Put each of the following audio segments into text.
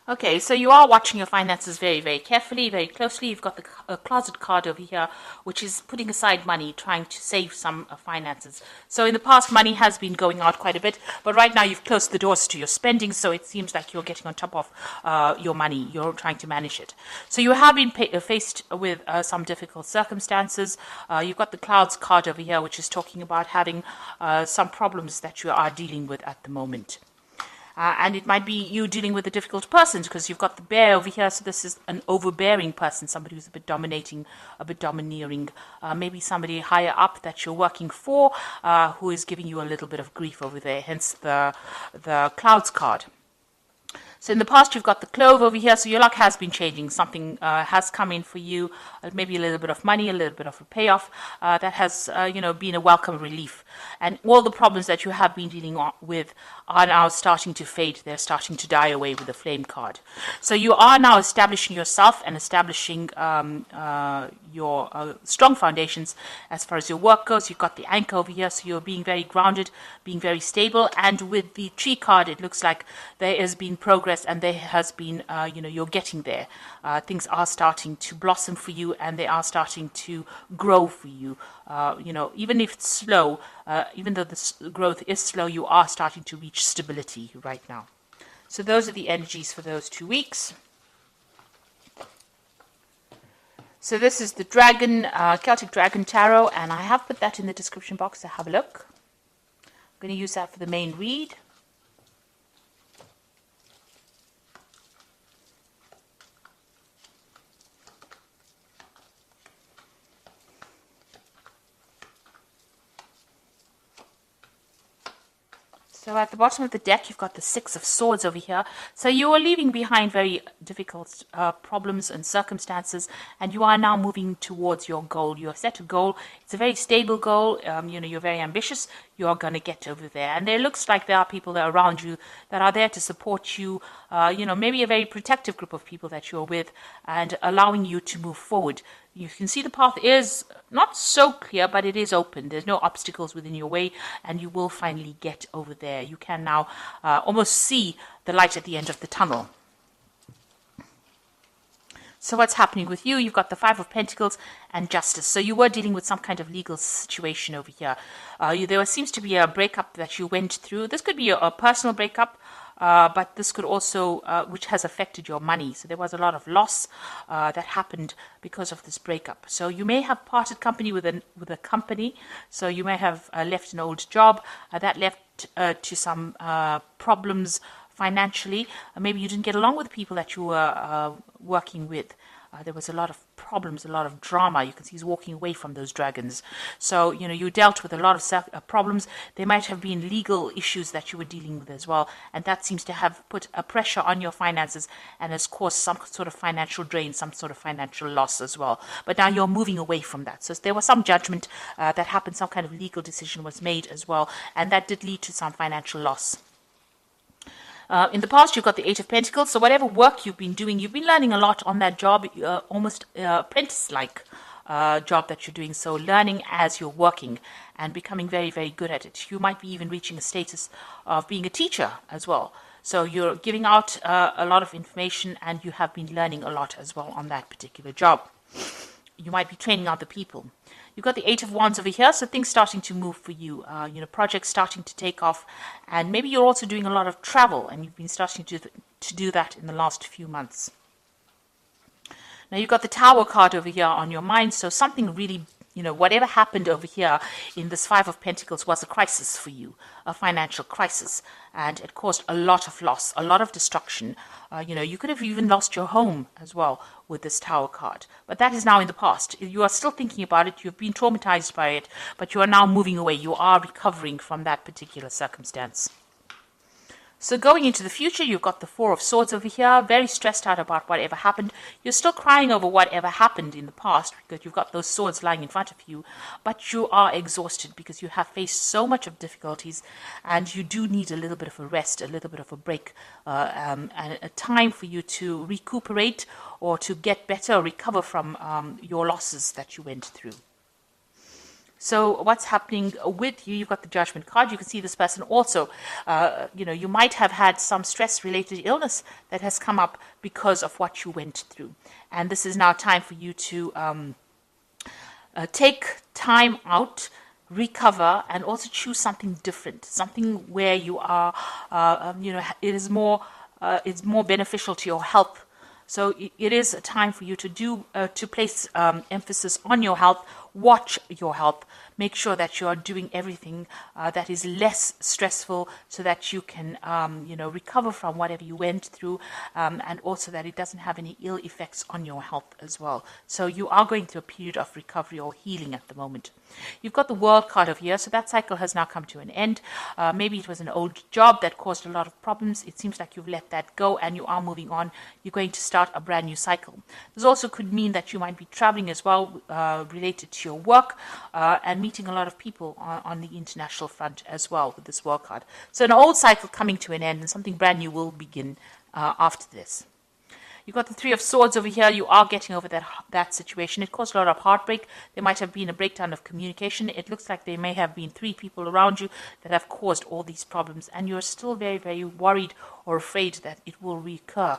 Okay, so you are watching your finances very, very carefully, very closely. You've got the closet card over here, which is putting aside money, trying to save some finances. So in the past, money has been going out quite a bit, but right now you've closed the doors to your spending, so it seems like you're getting on top of your money. You're trying to manage it. So you have been faced with some difficult circumstances. You've got the clouds card over here, which is talking about having some problems that you are dealing with at the moment. And it might be you dealing with a difficult person because you've got the bear over here. So this is an overbearing person, somebody who's a bit dominating, a bit domineering. Maybe somebody higher up that you're working for who is giving you a little bit of grief over there, hence the clouds card. So in the past, you've got the clove over here. So your luck has been changing. Something has come in for you, maybe a little bit of money, a little bit of a payoff that has, been a welcome relief. And all the problems that you have been dealing with are now starting to fade. They're starting to die away with the flame card. So you are now establishing yourself and establishing your strong foundations as far as your work goes. You've got the anchor over here, so you're being very grounded, being very stable. And with the tree card, it looks like there has been progress and there has been, you're getting there. Things are starting to blossom for you and they are starting to grow for you. Even if it's slow, even though the growth is slow, you are starting to reach stability right now. So those are the energies for those 2 weeks. So this is the Dragon, Celtic Dragon Tarot, and I have put that in the description box to have a look. I'm going to use that for the main read. So at the bottom of the deck, you've got the Six of Swords over here. So you are leaving behind very difficult problems and circumstances, and you are now moving towards your goal. You have set a goal. It's a very stable goal. You're very ambitious. You are going to get over there. And there looks like there are people that are around you that are there to support you, maybe a very protective group of people that you're with and allowing you to move forward. You can see the path is not so clear, but it is open. There's no obstacles within your way, and you will finally get over there. You can now almost see the light at the end of the tunnel. So what's happening with you? You've got the Five of Pentacles and Justice. So you were dealing with some kind of legal situation over here. There seems to be a breakup that you went through. This could be a personal breakup. But this could also, which has affected your money. So there was a lot of loss that happened because of this breakup. So you may have parted company with a company. So you may have left an old job that left to some problems financially. Maybe you didn't get along with the people that you were working with. There was a lot of problems, a lot of drama. You can see he's walking away from those dragons. So, you dealt with a lot of problems. There might have been legal issues that you were dealing with as well. And that seems to have put a pressure on your finances and has caused some sort of financial drain, some sort of financial loss as well. But now you're moving away from that. So there was some judgment that happened, some kind of legal decision was made as well. And that did lead to some financial loss. In the past, you've got the Eight of Pentacles. So whatever work you've been doing, you've been learning a lot on that job, almost apprentice-like job that you're doing. So learning as you're working and becoming very, very good at it. You might be even reaching a status of being a teacher as well. So you're giving out a lot of information and you have been learning a lot as well on that particular job. You might be training other people. You've got the Eight of Wands over here, so things starting to move for you. Projects starting to take off, and maybe you're also doing a lot of travel, and you've been starting to do that in the last few months. Now you've got the Tower card over here on your mind, so something really, whatever happened over here in this Five of Pentacles was a crisis for you, a financial crisis, and it caused a lot of loss, a lot of destruction. You could have even lost your home as well with this Tower card, but that is now in the past. You are still thinking about it, you've been traumatized by it, but you are now moving away. You are recovering from that particular circumstance. So going into the future, you've got the Four of Swords over here, very stressed out about whatever happened. You're still crying over whatever happened in the past because you've got those swords lying in front of you, but you are exhausted because you have faced so much of difficulties and you do need a little bit of a rest, a little bit of a break, and a time for you to recuperate or to get better or recover from your losses that you went through. So what's happening with you? You've got the Judgment card. You can see this person also, you might have had some stress-related illness that has come up because of what you went through. And this is now time for you to take time out, recover, and also choose something different, something where you are, it's more beneficial to your health. So it is a time for you to place emphasis on your health, watch your health, make sure that you are doing everything that is less stressful so that you can, recover from whatever you went through, and also that it doesn't have any ill effects on your health as well. So you are going through a period of recovery or healing at the moment. You've got the World card over here, so that cycle has now come to an end. Maybe it was an old job that caused a lot of problems. It seems like you've let that go and you are moving on. You're going to start a brand new cycle. This also could mean that you might be traveling as well, related to your work, and meeting a lot of people on the international front as well with this World card. So an old cycle coming to an end and something brand new will begin after this. You've got the Three of Swords over here. You are getting over that situation. It caused a lot of heartbreak. There might have been a breakdown of communication. It looks like there may have been 3 people around you that have caused all these problems, and you're still very, very worried or afraid that it will recur.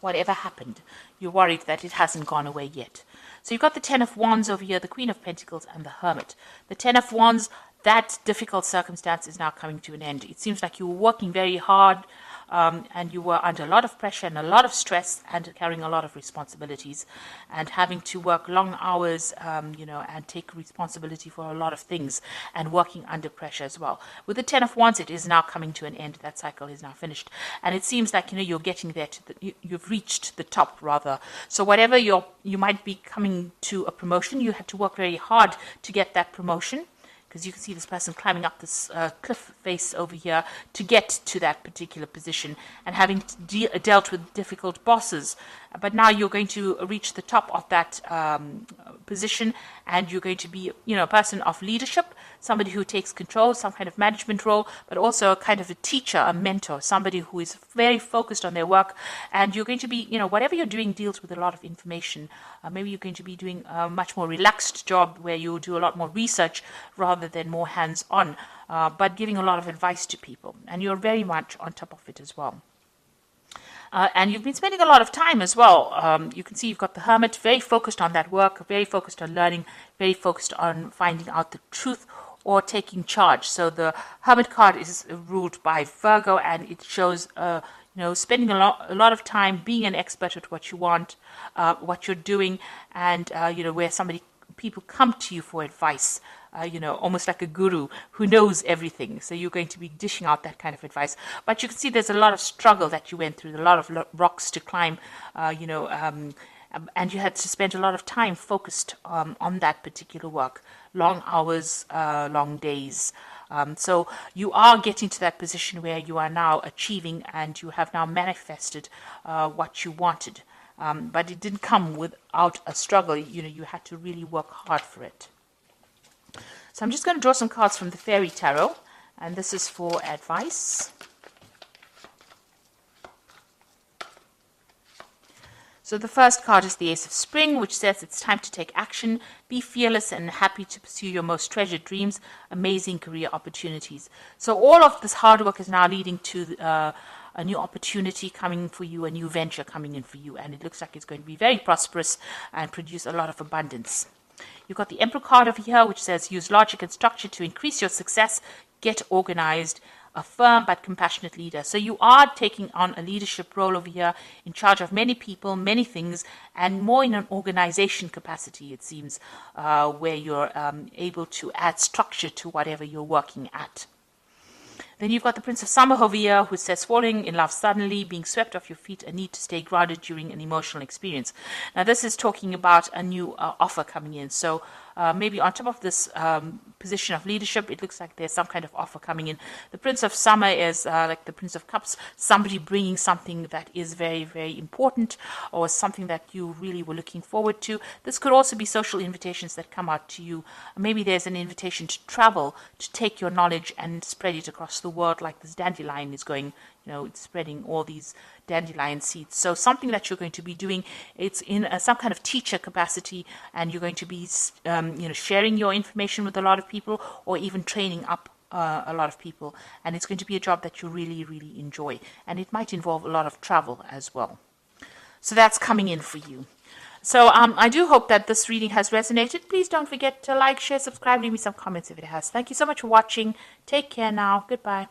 Whatever happened, you're worried that it hasn't gone away yet. So you've got the Ten of Wands over here, the Queen of Pentacles, and the Hermit. The Ten of Wands, that difficult circumstance is now coming to an end. It seems like you were working very hard, and you were under a lot of pressure and a lot of stress and carrying a lot of responsibilities and having to work long hours, and take responsibility for a lot of things and working under pressure as well. With the Ten of Wands, it is now coming to an end. That cycle is now finished. And it seems like, you're getting there you've reached the top rather. So whatever you might be coming to a promotion, you had to work very hard to get that promotion. Because you can see this person climbing up this cliff face over here to get to that particular position and having dealt with difficult bosses. But now you're going to reach the top of that position, and you're going to be, a person of leadership, somebody who takes control, some kind of management role, but also a kind of a teacher, a mentor, somebody who is very focused on their work. And you're going to be, whatever you're doing deals with a lot of information. Maybe you're going to be doing a much more relaxed job where you do a lot more research rather than more hands-on, but giving a lot of advice to people. And you're very much on top of it as well. And you've been spending a lot of time as well. You can see you've got the Hermit, very focused on that work, very focused on learning, very focused on finding out the truth or taking charge. So the Hermit card is ruled by Virgo, and it shows, spending a lot of time being an expert at what you want, what you're doing, and, where people come to you for advice. Almost like a guru who knows everything. So you're going to be dishing out that kind of advice. But you can see there's a lot of struggle that you went through, a lot of rocks to climb, and you had to spend a lot of time focused on that particular work. Long hours, long days. So you are getting to that position where you are now achieving and you have now manifested what you wanted. But it didn't come without a struggle. You had to really work hard for it. So I'm just going to draw some cards from the Fairy Tarot, and this is for advice. So the first card is the Ace of Spring, which says it's time to take action, be fearless and happy to pursue your most treasured dreams, amazing career opportunities. So all of this hard work is now leading to a new opportunity coming for you, a new venture coming in for you, and it looks like it's going to be very prosperous and produce a lot of abundance. You've got the Emperor card over here, which says use logic and structure to increase your success, get organized, a firm but compassionate leader. So you are taking on a leadership role over here, in charge of many people, many things, and more in an organization capacity, it seems, where you're able to add structure to whatever you're working at. Then you've got the Prince of Summer over here, who says falling in love suddenly, being swept off your feet, a need to stay grounded during an emotional experience. Now this is talking about a new offer coming in. So maybe on top of this position of leadership. It looks like there's some kind of offer coming in. The Prince of Summer is like the Prince of Cups, somebody bringing something that is very, very important, or something that you really were looking forward to. This could also be social invitations that come out to you. Maybe there's an invitation to travel, to take your knowledge and spread it across the world, like this dandelion is going, it's spreading all these dandelion seeds. So something that you're going to be doing, it's in some kind of teacher capacity, and you're going to be sharing your information with a lot of people, or even training up a lot of people. And it's going to be a job that you really, really enjoy, and it might involve a lot of travel as well. So that's coming in for you. So I do hope that this reading has resonated. Please don't forget to like, share, subscribe, leave me some comments if it has. Thank you so much for watching. Take care now. Goodbye.